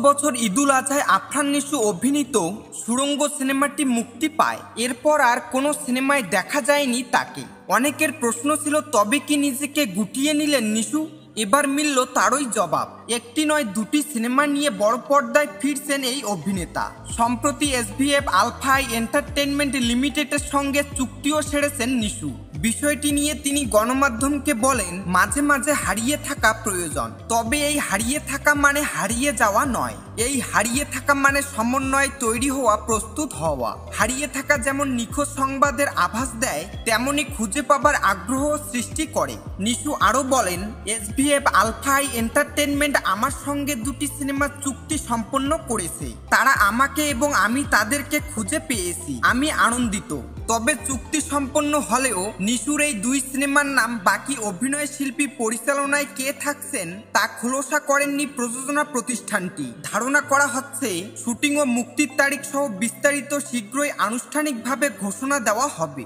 বছর ঈদুল আজহায় আফরান নিশু অভিনীত সুড়ঙ্গ সিনেমাটি মুক্তি পায়। এরপর আর কোনো সিনেমায় দেখা যায়নি তাকে। অনেকের প্রশ্ন ছিল, তবে কি নিজেকে গুটিয়ে নিলেন নিশু? এবার মিলল তারই জবাব। একটি নয়, দুটি সিনেমা নিয়ে বড় পর্দায় ফিরছেন এই অভিনেতা। সম্প্রতি এসভিএফ আলফা এন্টারটেইনমেন্ট লিমিটেডের সঙ্গে চুক্তিও সেরেছেন নিশু। বিষয়টি নিয়ে তিনি গণমাধ্যমকে বলেন, মাঝে মাঝে হারিয়ে থাকা প্রয়োজন, তবে এই হারিয়ে থাকা মানে হারিয়ে যাওয়া নয়। এই হারিয়ে থাকা মানে সমন্বয় তৈরি হওয়া, প্রস্তুত হওয়া। হারিয়ে থাকা যেমন নিখোঁজ সংবাদের আভাস দেয়, তেমনি খুঁজে পাবার আগ্রহ সৃষ্টি করে। নিশু আরও বলেন, এসভিএফ আলফা এন্টারটেইনমেন্ট আমার সঙ্গে দুটি সিনেমার চুক্তি সম্পন্ন করেছে। তারা আমাকে এবং আমি তাদেরকে খুঁজে পেয়েছি। আমি আনন্দিত। তবে চুক্তি সম্পন্ন হলেও নিশুর এই দুই সিনেমার নাম বাকি অভিনয় শিল্পী পরিচালনায় কে থাকছেন তা খোলসা করেননি প্রযোজনা প্রতিষ্ঠানটি। ধারণা করা হচ্ছে শুটিং ও মুক্তির তারিখ সহ বিস্তারিত শীঘ্রই আনুষ্ঠানিকভাবে ঘোষণা দেওয়া হবে।